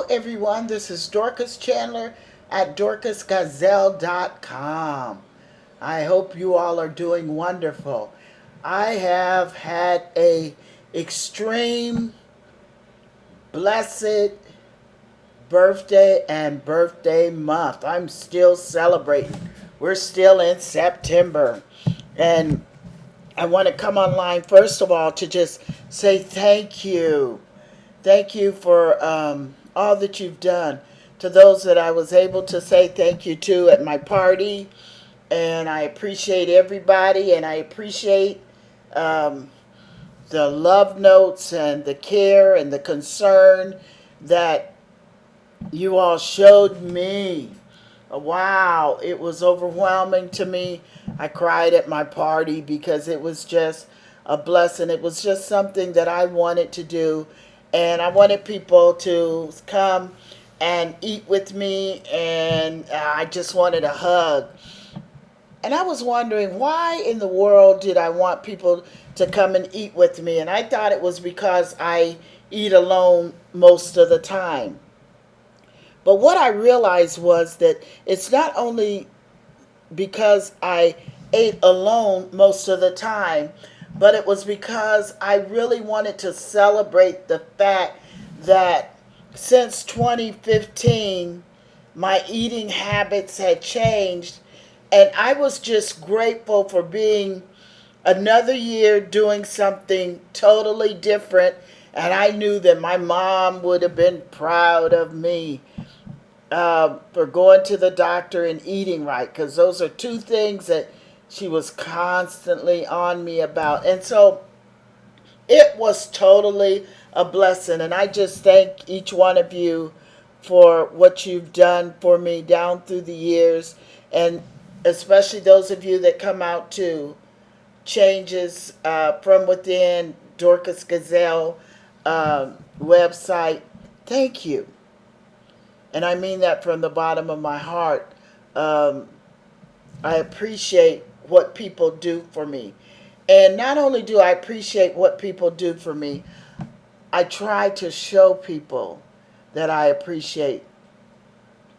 everyone. This is Dorcas Chandler at dorcasgazelle.com. I hope you all are doing wonderful. I have had a extreme blessed birthday and birthday month. I'm still celebrating. We're still in September. And I want to come online first of all to just say thank you. Thank you for all that you've done. To those that I was able to say thank you to at my party, and I appreciate everybody, and I appreciate um, the love notes and the care and the concern that you all showed me. Wow, it was overwhelming to me. I cried at my party because it was just a blessing. It was just something that I wanted to do, and I wanted people to come and eat with me, and I just wanted a hug. And I was wondering, why in the world did I want people to come and eat with me? And I thought it was because I eat alone most of the time. But what I realized was that it's not only because I ate alone most of the time, but it was because I really wanted to celebrate the fact that since 2015, my eating habits had changed, and I was just grateful for being another year doing something totally different. And I knew that my mom would have been proud of me for going to the doctor and eating right, because those are two things that she was constantly on me about. And so it was totally a blessing. And I just thank each one of you for what you've done for me down through the years, and especially those of you that come out to Changes from Within, Dorcas Gazelle website. Thank you. And I mean that from the bottom of my heart. Um, I appreciate what people do for me. And not only do I appreciate what people do for me, I try to show people that I appreciate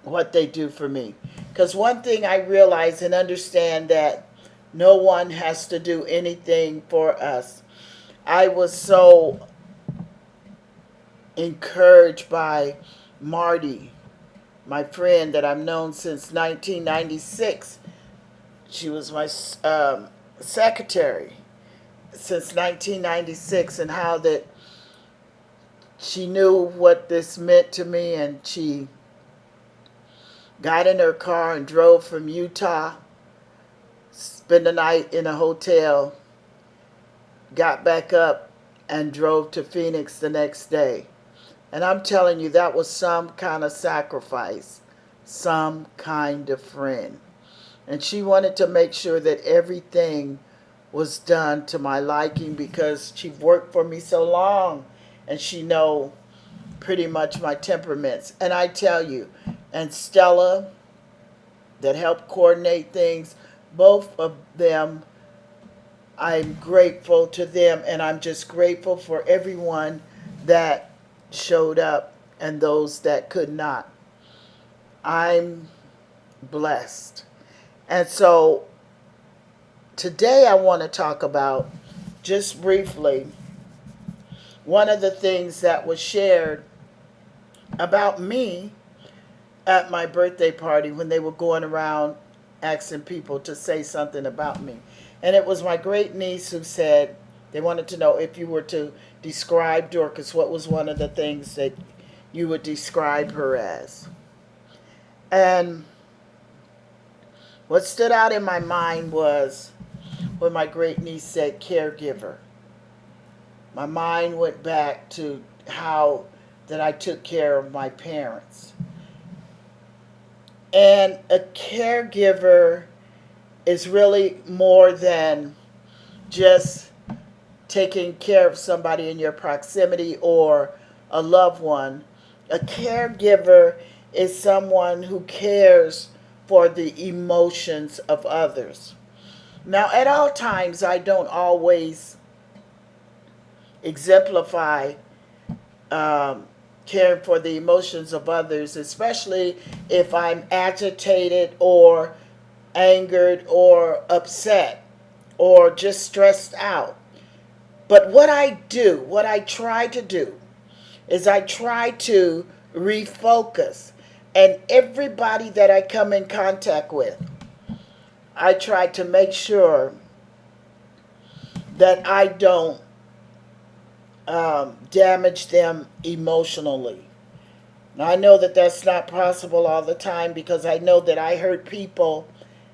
what they do for me. Because one thing I realize and understand, that no one has to do anything for us. I was so encouraged by Marty, my friend that I've known since 1996. She was my secretary since 1996, and how that she knew what this meant to me, and she got in her car and drove from Utah, spent the night in a hotel, got back up, and drove to Phoenix the next day. And I'm telling you, that was some kind of sacrifice, some kind of friend. And she wanted to make sure that everything was done to my liking, because she worked for me so long, and she know pretty much my temperaments. And I tell you, and Stella, that helped coordinate things, both of them, I'm grateful to them, and I'm just grateful for everyone that showed up and those that could not. I'm blessed. And so today I want to talk about, just briefly, one of the things that was shared about me at my birthday party when they were going around asking people to say something about me. And it was my great niece who said they wanted to know, if you were to describe Dorcas, what was one of the things that you would describe her as? And what stood out in my mind was when my great niece said caregiver. My mind went back to how that I took care of my parents. And a caregiver is really more than just taking care of somebody in your proximity or a loved one. A caregiver is someone who cares for the emotions of others. Now, at all times, I don't always exemplify caring for the emotions of others, especially if I'm agitated or angered or upset or just stressed out. But what I try to do, is I try to refocus. And everybody that I come in contact with, I try to make sure that I don't damage them emotionally. Now, I know that that's not possible all the time because I know that I hurt people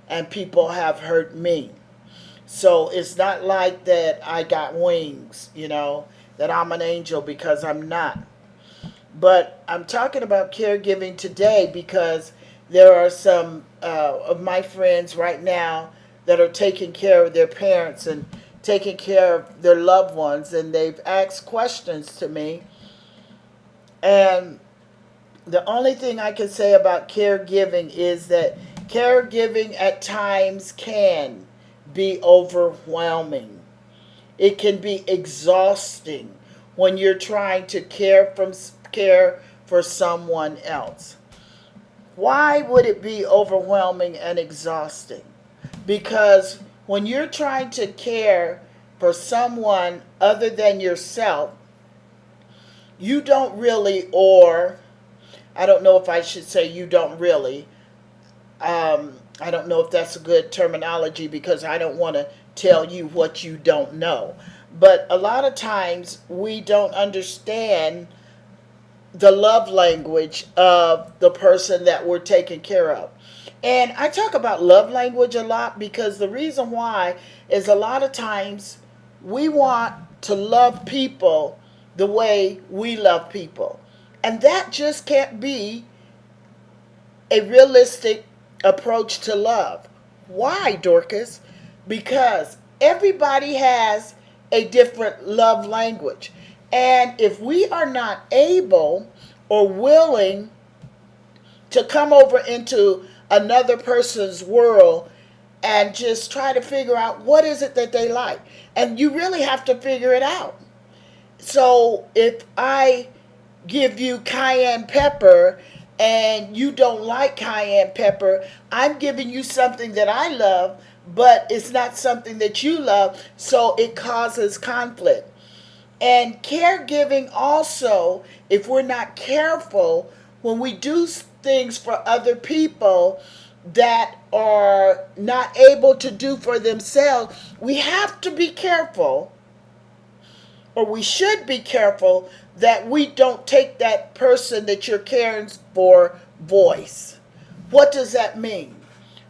and people have hurt me. So it's not like that I got wings, that I'm an angel, because I'm not. But I'm talking about caregiving today because there are some of my friends right now that are taking care of their parents and taking care of their loved ones, and they've asked questions to me. And the only thing I can say about caregiving is that caregiving at times can be overwhelming. It can be exhausting when you're trying to care for someone else. Why would it be overwhelming and exhausting? Because when you're trying to care for someone other than yourself, you don't really, or I don't know if I should say you don't really. I don't know if that's a good terminology because I don't want to tell you what you don't know. But a lot of times we don't understand the love language of the person that we're taking care of. And I talk about love language a lot because the reason why is a lot of times we want to love people the way we love people. And that just can't be a realistic approach to love. Why, Dorcas? Because everybody has a different love language. And if we are not able or willing to come over into another person's world and just try to figure out what is it that they like, and you really have to figure it out. So if I give you cayenne pepper and you don't like cayenne pepper, I'm giving you something that I love, but it's not something that you love, so it causes conflict. And caregiving also, if we're not careful, when we do things for other people that are not able to do for themselves, we have to be careful, or we should be careful, that we don't take that person that you're caring for voice. What does that mean?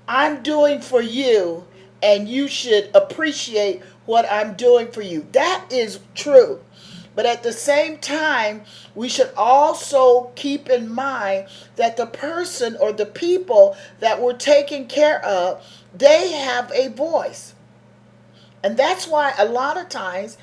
I'm doing for you, and you should appreciate what I'm doing for you. That is true. But at the same time, we should also keep in mind that the person or the people that we're taking care of, they have a voice. And that's why a lot of times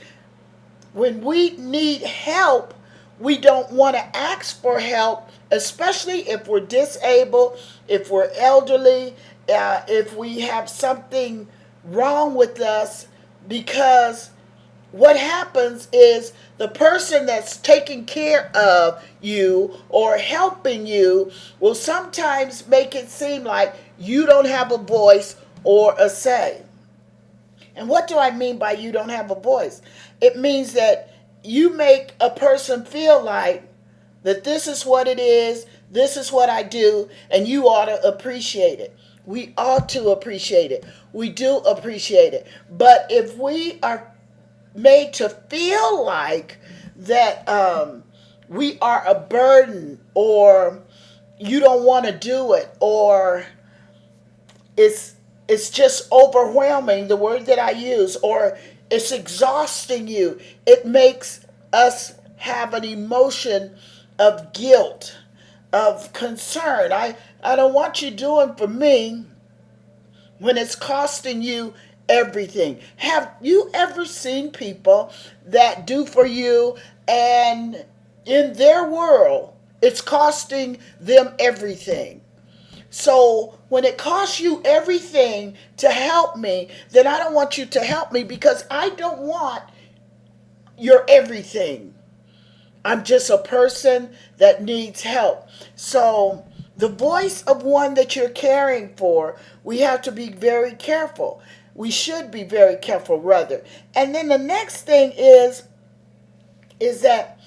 when we need help, we don't want to ask for help, especially if we're disabled, if we're elderly, if we have something wrong with us, because what happens is the person that's taking care of you or helping you will sometimes make it seem like you don't have a voice or a say. And what do I mean by you don't have a voice? It means that you make a person feel like that this is what it is, this is what I do, and you ought to appreciate it. We ought to appreciate it. We do appreciate it. But if we are made to feel like that we are a burden, or you don't want to do it, or it's just overwhelming, the word that I use, or it's exhausting you, it makes us have an emotion of guilt, of concern. I don't want you doing for me when it's costing you everything. Have you ever seen people that do for you and in their world it's costing them everything? So when it costs you everything to help me, then I don't want you to help me because I don't want your everything. I'm just a person that needs help. So, the voice of one that you're caring for, we have to be very careful. We should be very careful, rather. And then the next thing is that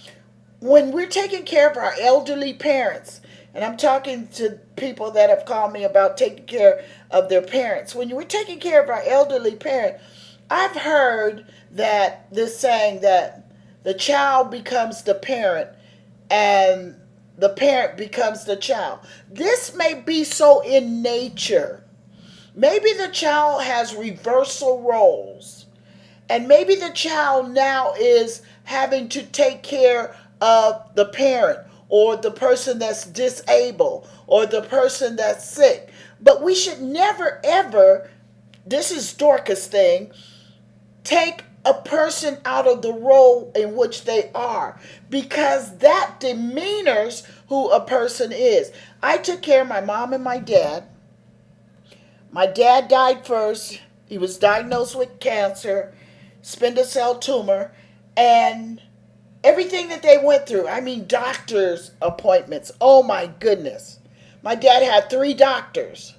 when we're taking care of our elderly parents, and I'm talking to people that have called me about taking care of their parents. When we're taking care of our elderly parent, I've heard that this saying that the child becomes the parent and the parent becomes the child. This may be so in nature. Maybe the child has reversal roles. And maybe the child now is having to take care of the parent or the person that's disabled or the person that's sick. But we should never ever, this is Dorcas thing, take a person out of the role in which they are, because that demeanors who a person is. I took care of my mom and my dad. My dad died first. He was diagnosed with cancer, spindle cell tumor, and everything that they went through. I mean, doctor's appointments. Oh my goodness. My dad had 3 doctors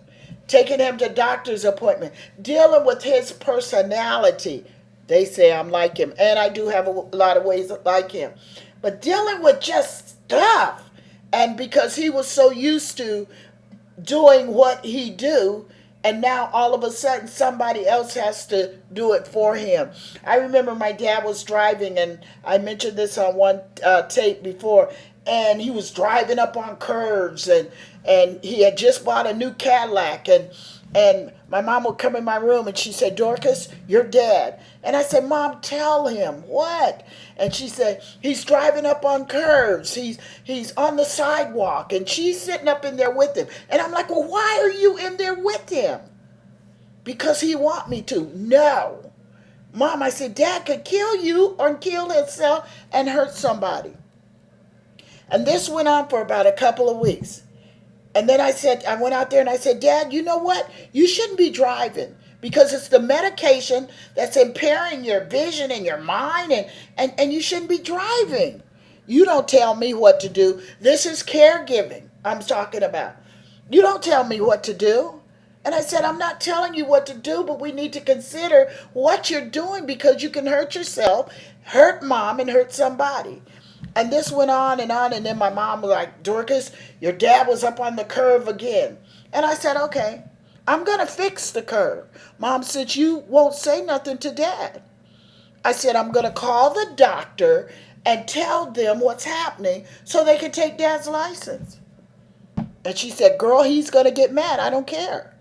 taking him to doctor's appointment, dealing with his personality. They say I'm like him, and I do have a lot of ways like him. But dealing with just stuff, and because he was so used to doing what he do, and now all of a sudden somebody else has to do it for him. I remember my dad was driving, and I mentioned this on one tape before, and he was driving up on curves, and he had just bought a new Cadillac, and my mom would come in my room and she said, Dorcas, your dad. And I said, Mom, tell him. What? And she said, he's driving up on curves. He's on the sidewalk. And she's sitting up in there with him. And I'm like, well, why are you in there with him? Because he want me to. No. Mom, I said, Dad could kill you or kill himself and hurt somebody. And this went on for about a couple of weeks. And then I went out there and I said, Dad, you know what? You shouldn't be driving because it's the medication that's impairing your vision and your mind, and you shouldn't be driving. You don't tell me what to do. This is caregiving I'm talking about. You don't tell me what to do. And I said, I'm not telling you what to do, but we need to consider what you're doing because you can hurt yourself, hurt Mom, and hurt somebody. And this went on, and then my mom was like, Dorcas, your dad was up on the curve again. And I said, okay, I'm going to fix the curve. Mom said, you won't say nothing to Dad. I said, I'm going to call the doctor and tell them what's happening so they can take Dad's license. And she said, girl, he's going to get mad. I don't care.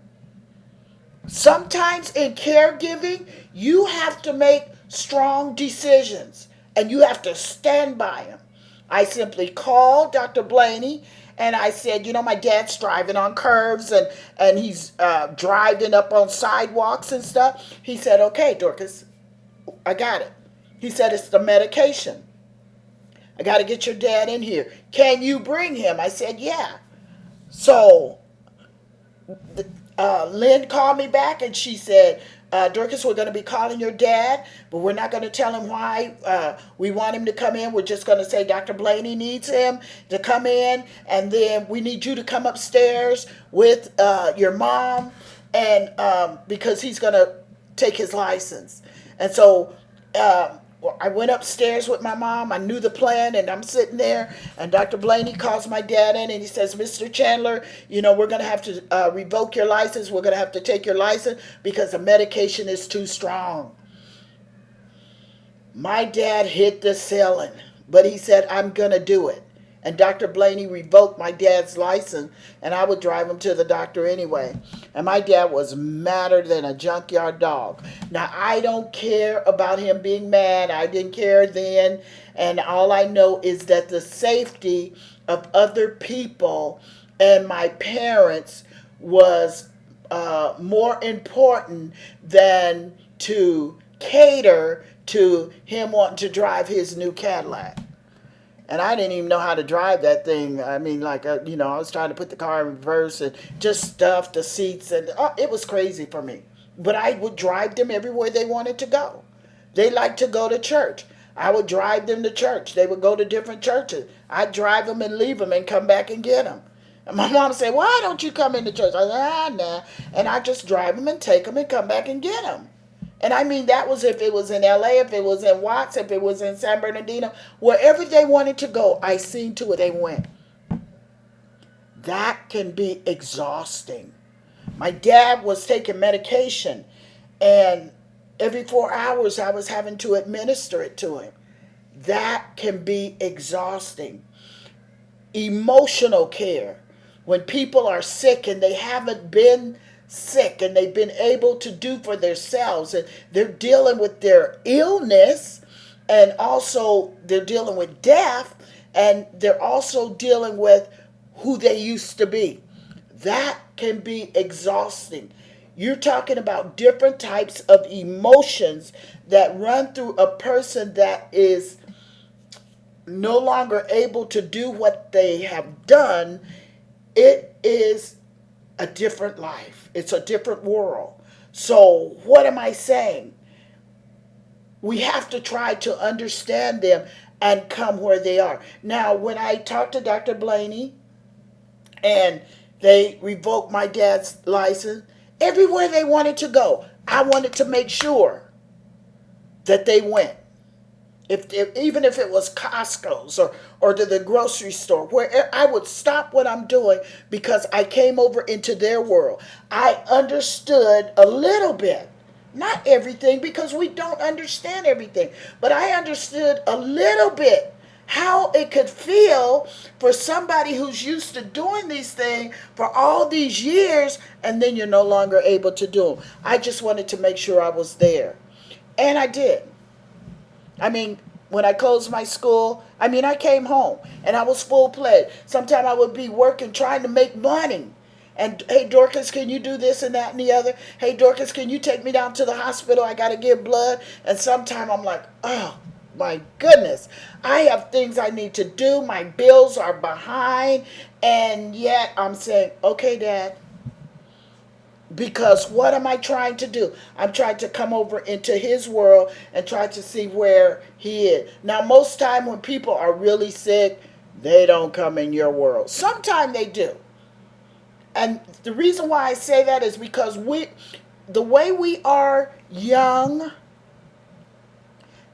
Sometimes in caregiving, you have to make strong decisions and you have to stand by them. I simply called Dr. Blaney and I said, you know, my dad's driving on curves and he's driving up on sidewalks and stuff. He said, okay, Dorcas, I got it. He said, it's the medication. I got to get your dad in here. Can you bring him? I said, yeah. So Lynn called me back and she said, Dorcas, we're going to be calling your dad, but we're not going to tell him why we want him to come in. We're just going to say Dr. Blaney needs him to come in, and then we need you to come upstairs with your mom, and because he's going to take his license. And so I went upstairs with my mom. I knew the plan, and I'm sitting there, and Dr. Blaney calls my dad in, and he says, Mr. Chandler, you know, we're going to have to revoke your license. We're going to have to take your license because the medication is too strong. My dad hit the ceiling, but he said, I'm going to do it. And Dr. Blaney revoked my dad's license, and I would drive him to the doctor anyway. And my dad was madder than a junkyard dog. Now, I don't care about him being mad. I didn't care then. And all I know is that the safety of other people and my parents was more important than to cater to him wanting to drive his new Cadillac. And I didn't even know how to drive that thing. I mean, like, I was trying to put the car in reverse and just stuff the seats. And it was crazy for me. But I would drive them everywhere they wanted to go. They liked to go to church. I would drive them to church. They would go to different churches. I'd drive them and leave them and come back and get them. And my mom said, why don't you come into church? I said, nah. And I just drive them and take them and come back and get them. And I mean, that was if it was in LA, if it was in Watts, if it was in San Bernardino, wherever they wanted to go, I seen to it they went. That can be exhausting. My dad was taking medication, and every 4 hours I was having to administer it to him. That can be exhausting. Emotional care. When people are sick and they haven't been sick and they've been able to do for themselves, and they're dealing with their illness, and also they're dealing with death, and they're also dealing with who they used to be. That can be exhausting. You're talking about different types of emotions that run through a person that is no longer able to do what they have done. It is a different life. It's a different world. So what am I saying? We have to try to understand them and come where they are. Now, when I talked to Dr. Blaney and they revoked my dad's license, everywhere they wanted to go, I wanted to make sure that they went. Even if it was Costco's or to the grocery store, where I would stop what I'm doing because I came over into their world. I understood a little bit, not everything, because we don't understand everything, but I understood a little bit how it could feel for somebody who's used to doing these things for all these years, and then you're no longer able to do them. I just wanted to make sure I was there. And I did. I mean, when I closed my school, I came home and I was full-fledged. Sometimes I would be working, trying to make money. And, hey, Dorcas, can you do this and that and the other? Hey, Dorcas, can you take me down to the hospital? I got to give blood. And sometimes I'm like, oh, my goodness. I have things I need to do. My bills are behind. And yet I'm saying, okay, Dad. Because what am I trying to do? I'm trying to come over into his world and try to see where he is. Now, most time when people are really sick, they don't come in your world. Sometimes they do. And the reason why I say that is because the way we are young,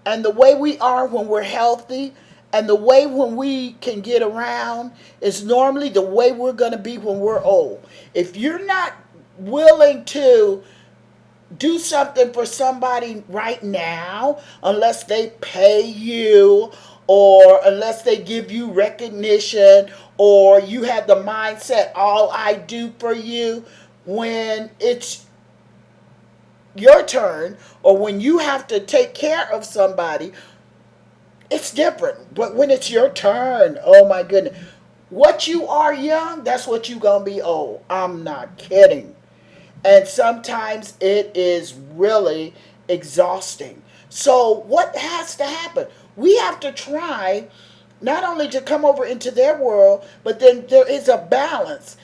and the way we are when we're healthy, and the way when we can get around is normally the way we're going to be when we're old. If you're not willing to do something for somebody right now, unless they pay you or unless they give you recognition, or you have the mindset, all I do for you, when it's your turn or when you have to take care of somebody, it's different. But when it's your turn, oh my goodness, what you are young, that's what you gonna be old. I'm not kidding. And sometimes it is really exhausting. So what has to happen? We have to try not only to come over into their world, but then there is a balance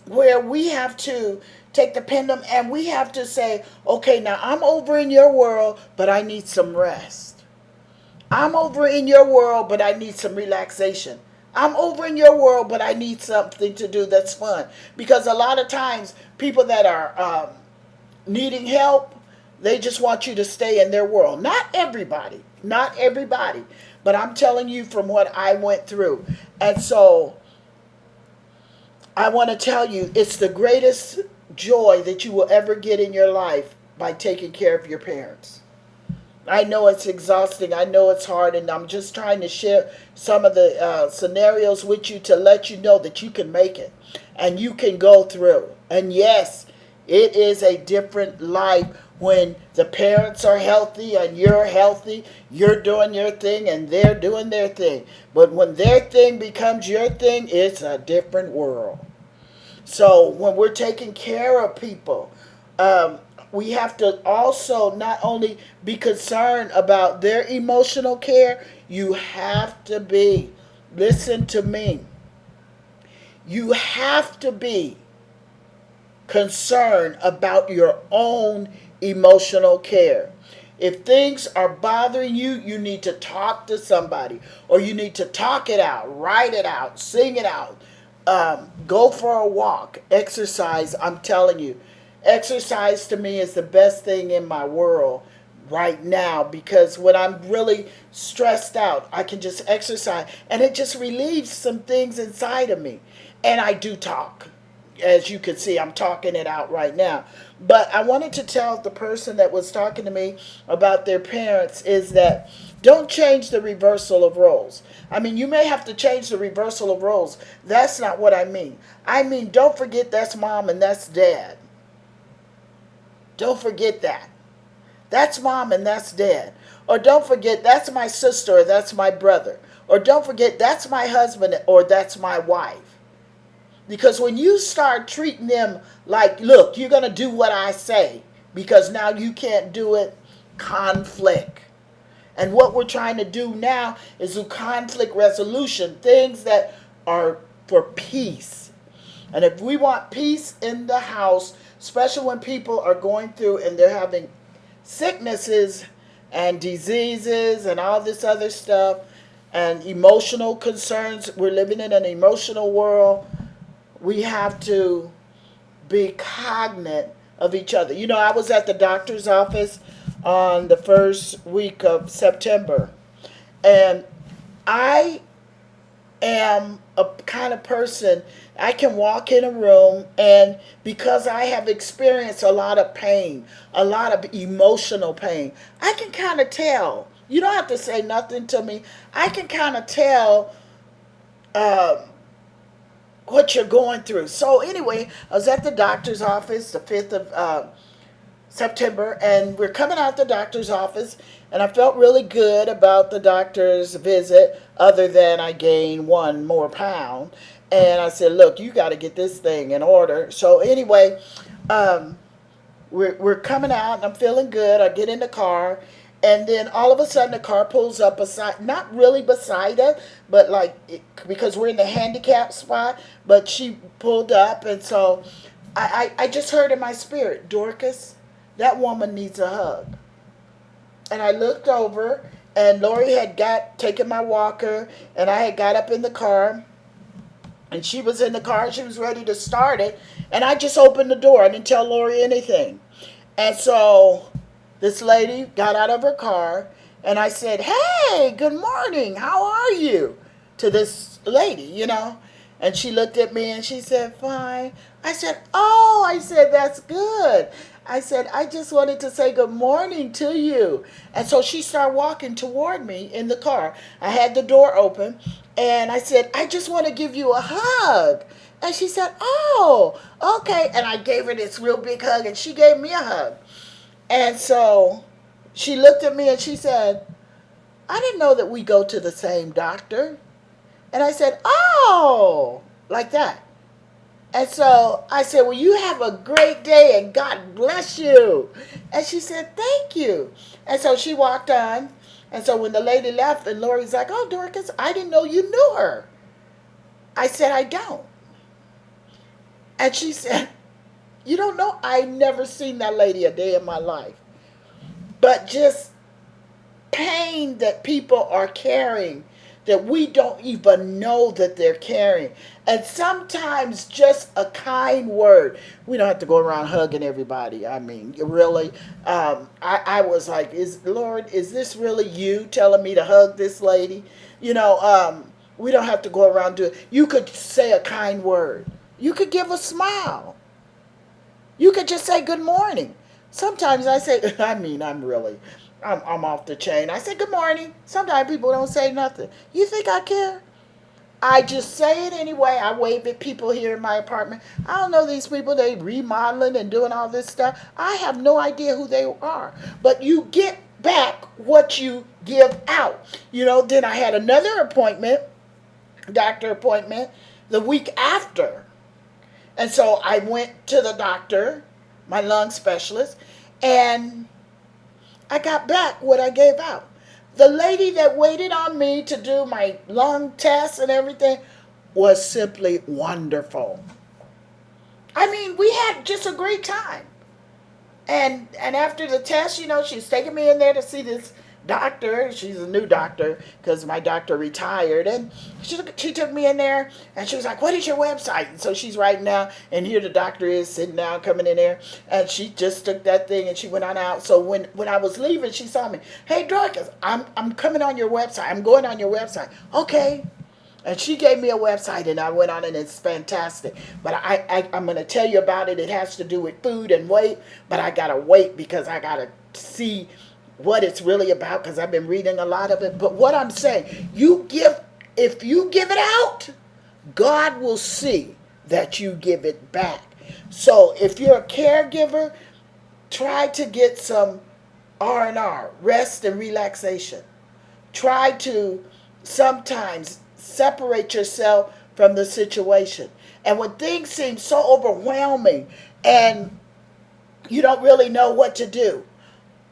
where we have to take the pendulum and we have to say, okay, now I'm over in your world, but I need some rest. I'm over in your world, but I need some relaxation. I'm over in your world, but I need something to do that's fun. Because a lot of times, people that are needing help, they just want you to stay in their world. Not everybody. But I'm telling you from what I went through. And so, I want to tell you, it's the greatest joy that you will ever get in your life by taking care of your parents. I know it's exhausting. I know it's hard. And I'm just trying to share some of the scenarios with you to let you know that you can make it. And you can go through. And yes, it is a different life when the parents are healthy and you're healthy. You're doing your thing and they're doing their thing. But when their thing becomes your thing, it's a different world. So when we're taking care of people, we have to also not only be concerned about their emotional care, you have to be, listen to me, you have to be concerned about your own emotional care. If things are bothering you, you need to talk to somebody, or you need to talk it out, write it out, sing it out. Go for a walk, exercise. I'm telling you, exercise to me is the best thing in my world right now, because when I'm really stressed out, I can just exercise and it just relieves some things inside of me. And I do talk. As you can see, I'm talking it out right now. But I wanted to tell the person that was talking to me about their parents is that don't change the reversal of roles. I mean, you may have to change the reversal of roles. That's not what I mean. I mean, don't forget that's mom and that's dad. Don't forget that. That's mom and that's dad. Or don't forget that's my sister or that's my brother. Or don't forget that's my husband or that's my wife. Because when you start treating them like, look, you're going to do what I say because now you can't do it, conflict. And what we're trying to do now is do conflict resolution, things that are for peace. And if we want peace in the house, especially when people are going through and they're having sicknesses and diseases and all this other stuff and emotional concerns, we're living in an emotional world. We have to be cognizant of each other. You know, I was at the doctor's office on the first week of September, and I am a kind of person, I can walk in a room, and because I have experienced a lot of pain, a lot of emotional pain, I can kind of tell. You don't have to say nothing to me. I can kind of tell what you're going through. So anyway, I was at the doctor's office the 5th of September, and we're coming out the doctor's office, and I felt really good about the doctor's visit, other than I gained 1 more pound. And I said, look, you got to get this thing in order. So anyway, we're coming out, and I'm feeling good. I get in the car, and then all of a sudden the car pulls up beside, not really beside us, but like, because we're in the handicap spot, but she pulled up, and so I just heard in my spirit, Dorcas, that woman needs a hug. And I looked over, and Lori had taken my walker, and I had got up in the car, and she was in the car, she was ready to start it, and I just opened the door. I didn't tell Lori anything. And so this lady got out of her car, and I said, hey, good morning, how are you? To this lady, you know. And she looked at me, and she said, fine. I said, oh, I said, that's good. I said, I just wanted to say good morning to you. And so she started walking toward me in the car. I had the door open, and I said, I just want to give you a hug. And she said, oh, okay. And I gave her this real big hug, and she gave me a hug. And so she looked at me, and she said, I didn't know that we go to the same doctor. And I said, oh, like that. And so I said, well, you have a great day and God bless you. And she said, thank you. And so she walked on. And so when the lady left, and Lori's like, oh, Dorcas, I didn't know you knew her. I said, I don't. And she said, you don't know? I never seen that lady a day in my life. But just pain that people are carrying that we don't even know that they're carrying. And sometimes just a kind word. We don't have to go around hugging everybody. I mean, really. I was like, Lord, is this really you telling me to hug this lady? You know, we don't have to go around doing it. You could say a kind word. You could give a smile. You could just say good morning. Sometimes I say, I'm off the chain. I say good morning. Sometimes people don't say nothing. You think I care? I just say it anyway. I wave at people here in my apartment. I don't know these people. They remodeling and doing all this stuff. I have no idea who they are. But you get back what you give out. You know, then I had another appointment, doctor appointment, the week after. And so I went to the doctor, my lung specialist, and I got back what I gave out. The lady that waited on me to do my lung tests and everything was simply wonderful. I mean, we had just a great time. And after the test, she's taking me in there to see this doctor. She's a new doctor because my doctor retired. And she took me in there and she was like, "What is your website?" And so she's writing down, and here the doctor is sitting down, coming in there. And she just took that thing and she went on out. So when I was leaving, she saw me. "Hey, Dorcas, I'm coming on your website. I'm going on your website." "Okay." And she gave me a website, and I went on, and it's fantastic. But I'm going to tell you about it. It has to do with food and weight, but I got to wait because I got to see what it's really about because I've been reading a lot of it. But what I'm saying, if you give it out, God will see that you give it back. So if you're a caregiver, try to get some R&R, rest and relaxation. Try to sometimes separate yourself from the situation. And when things seem so overwhelming and you don't really know what to do,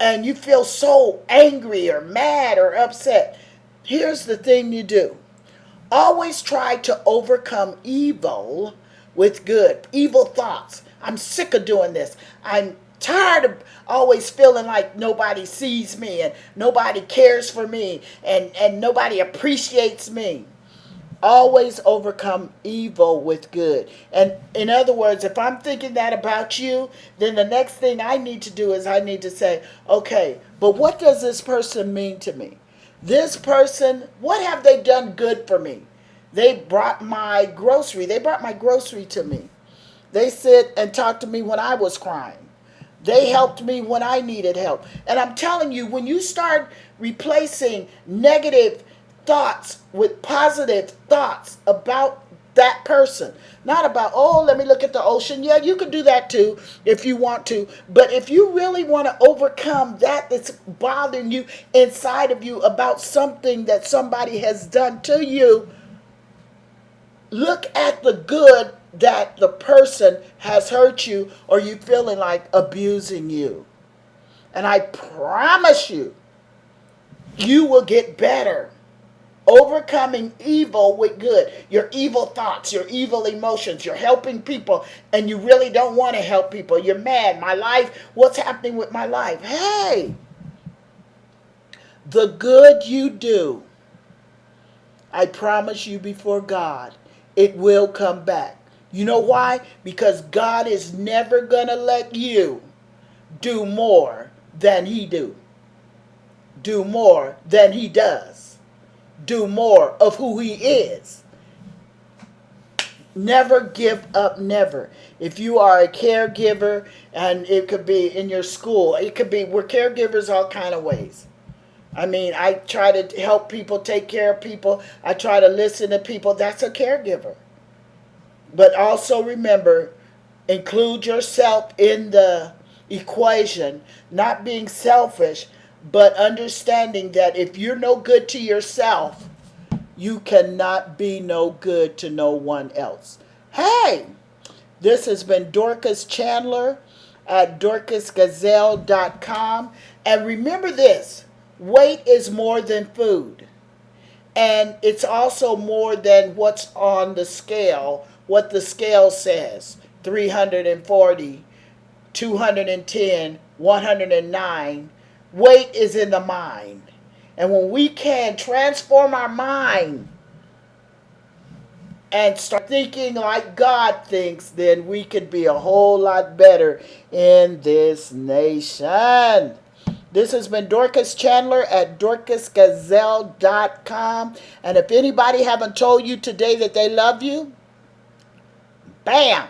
and you feel so angry or mad or upset, here's the thing you do. Always try to overcome evil with good. Evil thoughts. "I'm sick of doing this. I'm tired of always feeling like nobody sees me and nobody cares for me and nobody appreciates me." Always overcome evil with good. And in other words, if I'm thinking that about you, then the next thing I need to do is I need to say, "Okay, but what does this person mean to me? This person, what have they done good for me? They brought my grocery. They brought my grocery to me. They sit and talked to me when I was crying. They helped me when I needed help." And I'm telling you, when you start replacing negative thoughts with positive thoughts about that person, not about, "Oh, let me look at the ocean." Yeah, you can do that too if you want to. But if you really want to overcome that that's bothering you inside of you about something that somebody has done to you, look at the good that the person has hurt you or you feeling like abusing you. And I promise you, you will get better. Overcoming evil with good. Your evil thoughts, your evil emotions. You're helping people and you really don't want to help people. You're mad. My life, what's happening with my life? Hey, the good you do, I promise you before God, it will come back. You know why? Because God is never going to let you do more than he do. Do more than he does. Do more of who he is. Never give up, never. If you are a caregiver, and it could be in your school, it could be, we're caregivers all kind of ways. I mean, I try to help people, take care of people. I try to listen to people. That's a caregiver. But also remember, include yourself in the equation, not being selfish, but understanding that if you're no good to yourself, you cannot be no good to no one else. Hey, this has been Dorcas Chandler at dorcasgazelle.com. And remember this, weight is more than food. And it's also more than what's on the scale, what the scale says. 340, 210, 109. Weight is in the mind. And when we can transform our mind and start thinking like God thinks, then we could be a whole lot better in this nation. This has been Dorcas Chandler at dorcasgazelle.com. And if anybody haven't told you today that they love you, bam,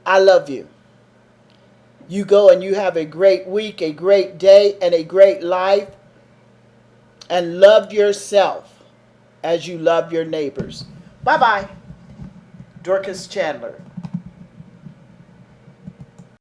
I love you. You go and you have a great week, a great day, and a great life. And love yourself as you love your neighbors. Bye-bye. Dorcas Chandler.